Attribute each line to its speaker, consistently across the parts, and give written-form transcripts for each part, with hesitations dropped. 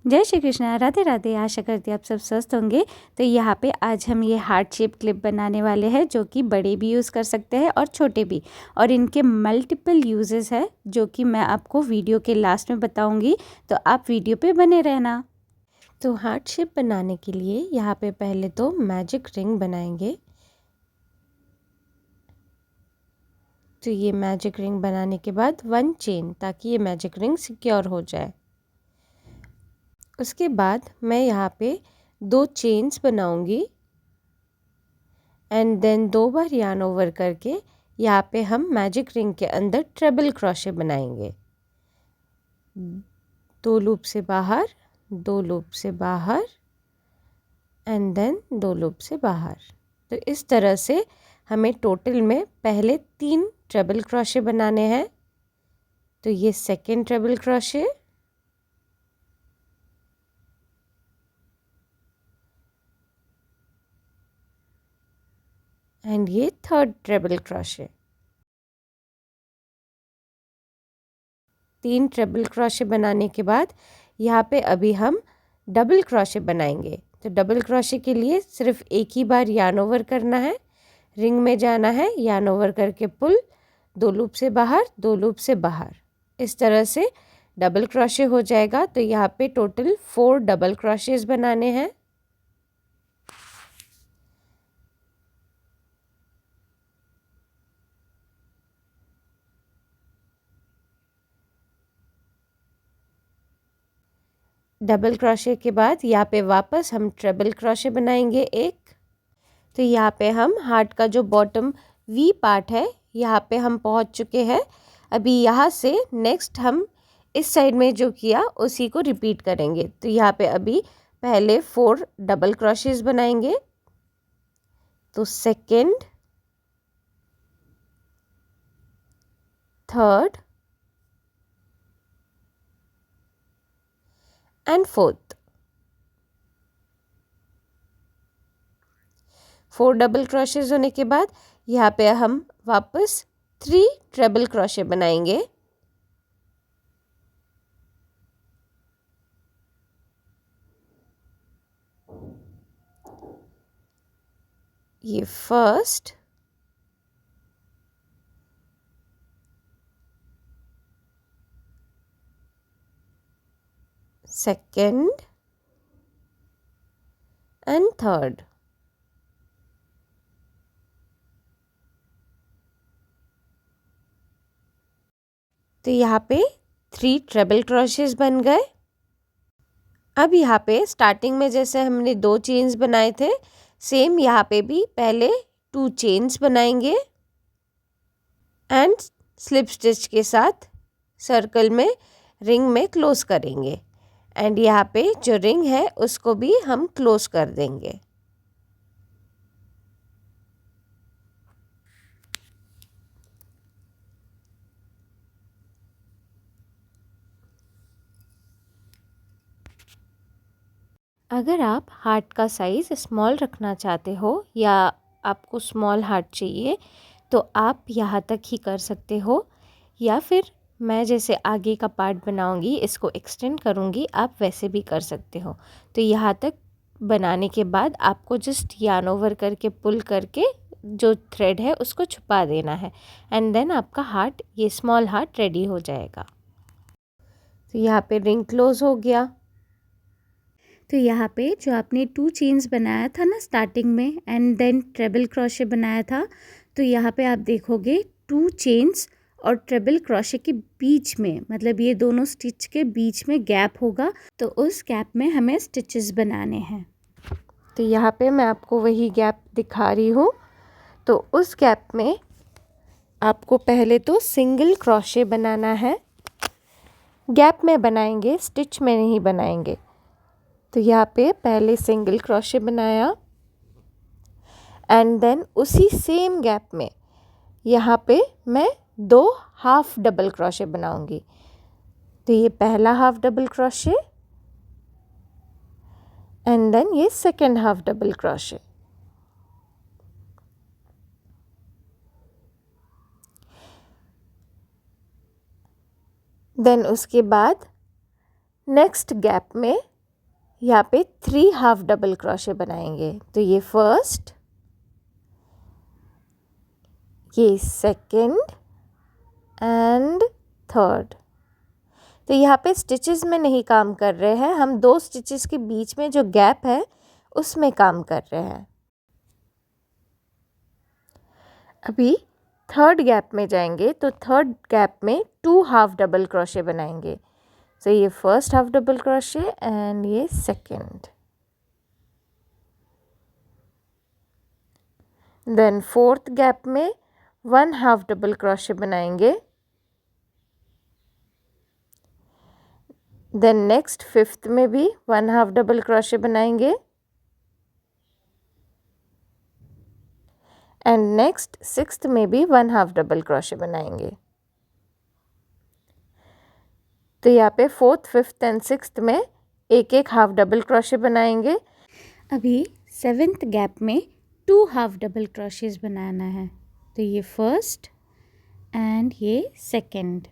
Speaker 1: जय श्री कृष्णा, राधे राधे। आशा करती आप सब स्वस्थ होंगे। तो यहाँ पे आज हम ये हार्ट शेप क्लिप बनाने वाले हैं, जो कि बड़े भी यूज़ कर सकते हैं और छोटे भी, और इनके मल्टीपल यूजेस है जो कि मैं आपको वीडियो के लास्ट में बताऊंगी, तो आप वीडियो पे बने रहना। तो हार्ट शेप बनाने के लिए यहाँ पे पहले तो मैजिक रिंग बनाएंगे। तो ये मैजिक रिंग बनाने के बाद 1 चेन, ताकि ये मैजिक रिंग सिक्योर हो जाए। उसके बाद मैं यहाँ पे 2 चेन्स बनाऊंगी एंड देन 2 बार यार्न ओवर करके यहाँ पे हम मैजिक रिंग के अंदर ट्रिपल क्रोशे बनाएंगे। 2 लूप से बाहर, 2 लूप से बाहर एंड देन 2 लूप से बाहर। तो इस तरह से हमें टोटल में पहले 3 ट्रिपल क्रोशे बनाने हैं। तो ये सेकेंड ट्रिपल क्रोशे, एंड ये third triple crochet. 3 triple crochet बनाने के बाद यहाँ पे अभी हम डबल क्रोशे बनाएंगे। तो डबल क्रोशे के लिए सिर्फ एक ही बार यार्न ओवर करना है, रिंग में जाना है, यार्न ओवर करके पुल, 2 लूप से बाहर, 2 लूप से बाहर। इस तरह से डबल क्रोशे हो जाएगा। तो यहाँ पे टोटल 4 डबल क्रोशेस बनाने हैं। डबल क्रोशे के बाद यहाँ पे वापस हम ट्रिपल क्रोशे बनाएंगे एक। तो यहाँ पे हम हार्ट का जो बॉटम वी पार्ट है, यहाँ पे हम पहुँच चुके हैं। अभी यहाँ से नेक्स्ट हम इस साइड में जो किया उसी को रिपीट करेंगे। तो यहाँ पे अभी पहले 4 डबल क्रोशेस बनाएंगे। तो second, third and fourth. 4 double crochets होने के बाद यहाँ पे हम वापस 3 ट्रिपल क्रोशे बनाएंगे। ये फर्स्ट, सेकेंड एंड थर्ड। तो यहाँ पे 3 ट्रिपल क्रोशेस बन गए। अब यहाँ पे स्टार्टिंग में जैसे हमने 2 चेन्स बनाए थे, सेम यहाँ पे भी पहले 2 चेन्स बनाएंगे एंड स्लिप स्टिच के साथ सर्कल में रिंग में क्लोज करेंगे। एंड यहाँ पे जो रिंग है उसको भी हम क्लोज कर देंगे। अगर आप हार्ट का साइज़ स्मॉल रखना चाहते हो या आपको स्मॉल हार्ट चाहिए तो आप यहाँ तक ही कर सकते हो, या फिर मैं जैसे आगे का पार्ट बनाऊंगी इसको एक्सटेंड करूंगी, आप वैसे भी कर सकते हो। तो यहाँ तक बनाने के बाद आपको जस्ट यार्न ओवर करके पुल करके जो थ्रेड है उसको छुपा देना है एंड देन आपका हार्ट, ये स्मॉल हार्ट रेडी हो जाएगा। तो यहाँ पे रिंग क्लोज हो गया। तो यहाँ पे जो आपने 2 चेन्स बनाया था ना स्टार्टिंग में एंड देन ट्रिपल क्रोशे बनाया था, तो यहाँ पे आप देखोगे 2 चेन्स और ट्रिपल क्रोशे के बीच में, मतलब ये दोनों स्टिच के बीच में गैप होगा, तो उस गैप में हमें स्टिचेस बनाने हैं। तो यहाँ पे मैं आपको वही गैप दिखा रही हूँ। तो उस गैप में आपको पहले तो सिंगल क्रोशे बनाना है। गैप में बनाएंगे, स्टिच में नहीं बनाएंगे। तो यहाँ पे पहले सिंगल क्रोशे बनाया एंड देन उसी सेम गैप में यहाँ पे मैं 2 हाफ डबल क्रोशे बनाऊंगी। तो ये पहला half double crochet and then ये second half double crochet. Then उसके बाद नेक्स्ट गैप में यहाँ पे 3 हाफ डबल क्रोशे बनाएंगे। तो ये फर्स्ट, ये सेकंड एंड थर्ड। तो यहाँ पे स्टिचेस में नहीं काम कर रहे हैं हम, 2 स्टिचेस के बीच में जो गैप है उसमें काम कर रहे हैं। अभी थर्ड गैप में जाएंगे, तो थर्ड गैप में 2 हाफ डबल क्रोशे बनाएंगे। तो ये first half double crochet and ये सेकंड। देन फोर्थ गैप में 1 हाफ डबल क्रोशे बनाएंगे। देन नेक्स्ट फिफ्थ में भी 1 हाफ डबल क्रोशे बनाएंगे एंड नेक्स्ट सिक्स्थ में भी 1 हाफ डबल क्रोशे बनाएंगे। तो यहाँ पे फोर्थ, फिफ्थ एंड सिक्स्थ में एक एक हाफ डबल क्रोशे बनाएंगे। अभी सेवेंथ गैप में 2 हाफ डबल क्रोशेस बनाना है। तो ये फर्स्ट एंड ये सेकंड।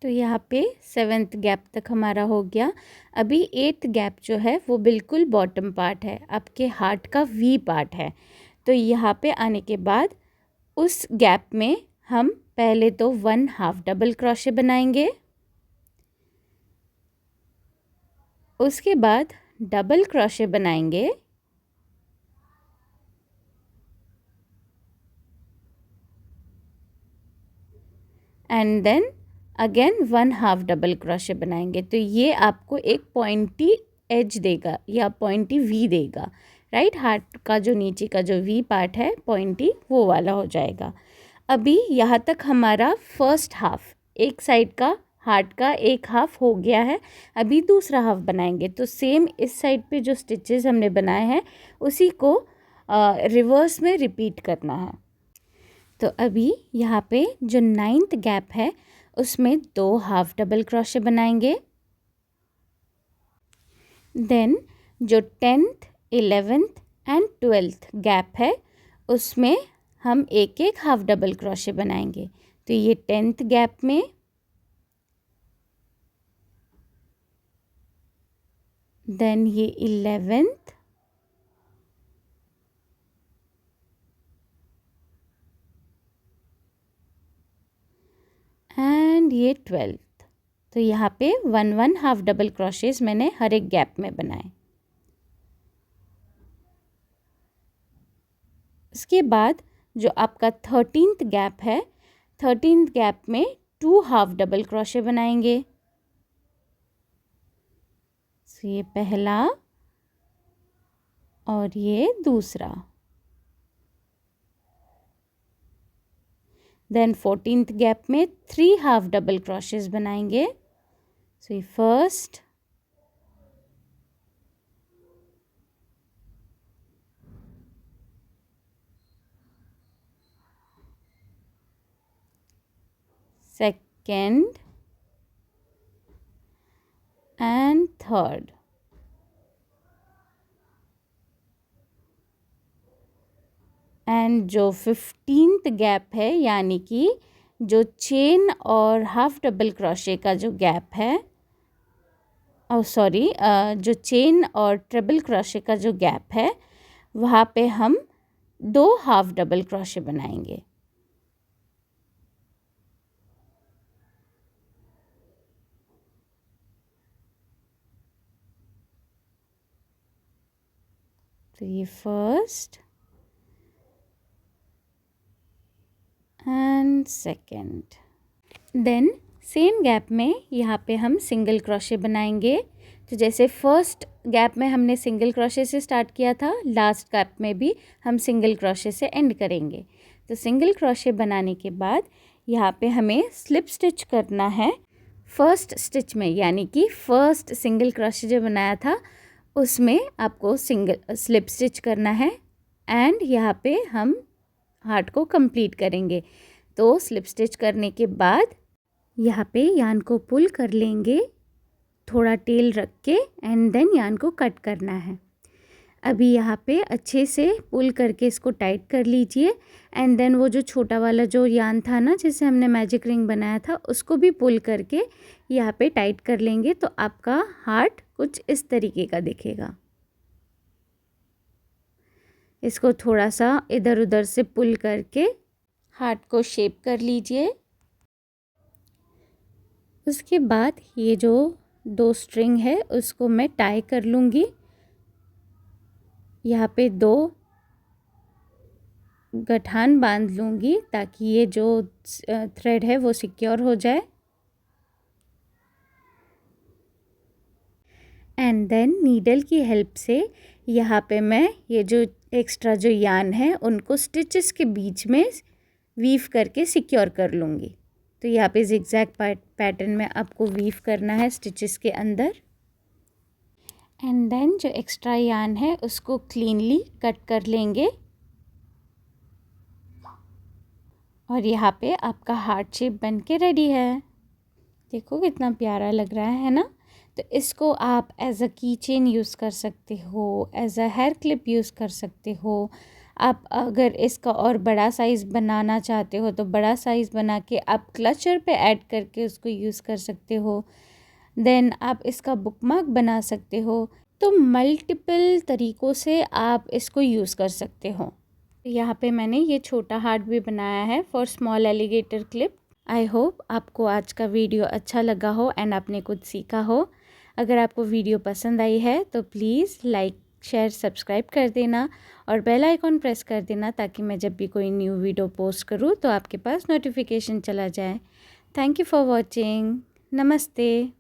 Speaker 1: तो यहाँ पे सेवेंथ गैप तक हमारा हो गया। अभी एट्थ गैप जो है वो बिल्कुल बॉटम पार्ट है, आपके हार्ट का वी पार्ट है। तो यहाँ पे आने के बाद उस गैप में हम पहले तो 1 हाफ डबल क्रोशे बनाएंगे, उसके बाद डबल क्रोशे बनाएंगे, and then again 1 half double crochet बनाएंगे। तो ये आपको एक पॉइंटी एज देगा या पॉइंटी वी देगा, राइट। हार्ट का जो नीचे का जो वी पार्ट है पॉइंटी, वो वाला हो जाएगा। अभी यहाँ तक हमारा फर्स्ट हाफ, एक साइड का हार्ट का एक हाफ हो गया है। अभी दूसरा हाफ बनाएंगे। तो सेम इस साइड पे जो स्टिचेस हमने बनाए हैं उसी को रिवर्स में रिपीट करना है। तो अभी यहाँ पे जो 9th गैप है उसमें 2 हाफ डबल क्रोशे बनाएंगे। देन जो 10th, 11th and 12th gap है उसमें हम एक एक हाफ डबल क्रोशे बनाएंगे। तो ये 10th गैप में, देन ये 11th एंड ये 12th। तो यहाँ पे 1 हाफ डबल क्रोशेस मैंने हर एक गैप में बनाए। उसके बाद जो आपका 13th गैप है, 13th गैप में 2 हाफ डबल क्रोशे बनाएंगे। तो ये पहला और ये दूसरा। देन 14th गैप में 3 हाफ डबल क्रोशेस बनाएंगे। सो ये first, second and third. And जो 15th गैप है, यानी कि जो चेन और हाफ डबल क्रोशे का जो गैप है, जो चेन और ट्रिपल क्रोशे का जो गैप है वहाँ पे हम 2 हाफ डबल क्रोशे बनाएंगे। तो ये first and second. Then same gap में यहाँ पे हम सिंगल क्रोशे बनाएंगे। तो जैसे फर्स्ट गैप में हमने सिंगल क्रोशे से स्टार्ट किया था, लास्ट गैप में भी हम सिंगल क्रोशे से एंड करेंगे। तो सिंगल क्रोशे बनाने के बाद यहाँ पे हमें स्लिप स्टिच करना है फर्स्ट स्टिच में, यानी कि फर्स्ट सिंगल क्रोशे जो बनाया था उसमें आपको सिंगल स्लिप स्टिच करना है एंड यहाँ पे हम हार्ट को कंप्लीट करेंगे। तो स्लिप स्टिच करने के बाद यहाँ पे यान को पुल कर लेंगे, थोड़ा टेल रख के, एंड देन यान को कट करना है। अभी यहाँ पे अच्छे से पुल करके इसको टाइट कर लीजिए एंड देन वो जो छोटा वाला जो यान था ना जिससे हमने मैजिक रिंग बनाया था उसको भी पुल करके यहाँ पे टाइट कर लेंगे तो आपका हार्ट कुछ इस तरीके का दिखेगा। इसको थोड़ा सा इधर उधर से पुल करके हार्ट को शेप कर लीजिए। उसके बाद ये जो 2 स्ट्रिंग है उसको मैं टाई कर लूँगी। यहाँ पे 2 गठान बांध लूँगी ताकि ये जो थ्रेड है वो सिक्योर हो जाए। एंड देन नीडल की हेल्प से यहाँ पे मैं ये जो एक्स्ट्रा जो यान है उनको स्टिचेस के बीच में वीव करके सिक्योर कर लूँगी। तो यहाँ पे ज़िगज़ैग पैटर्न में आपको वीव करना है स्टिचेस के अंदर। एंड देन जो एक्स्ट्रा यान है उसको क्लीनली कट कर लेंगे और यहाँ पे आपका हार्ट शेप बन के रेडी है। देखो कितना प्यारा लग रहा है ना। तो इसको आप एज अ की चेन यूज़ कर सकते हो, as a hair clip use कर सकते हो। आप अगर इसका और बड़ा साइज़ बनाना चाहते हो तो बड़ा साइज़ बना के आप क्लचर पे ऐड करके उसको यूज़ कर सकते हो। देन आप इसका बुकमार्क बना सकते हो। तो मल्टीपल तरीक़ों से आप इसको यूज़ कर सकते हो। यहाँ पे मैंने ये छोटा हार्ट भी बनाया है for small alligator clip. I hope आपको आज का वीडियो अच्छा लगा हो एंड आपने कुछ सीखा हो। अगर आपको वीडियो पसंद आई है तो प्लीज़ लाइक शेयर सब्सक्राइब कर देना और बेल आइकॉन प्रेस कर देना ताकि मैं जब भी कोई न्यू वीडियो पोस्ट करूँ तो आपके पास नोटिफिकेशन चला जाए। Thank you for watching. नमस्ते।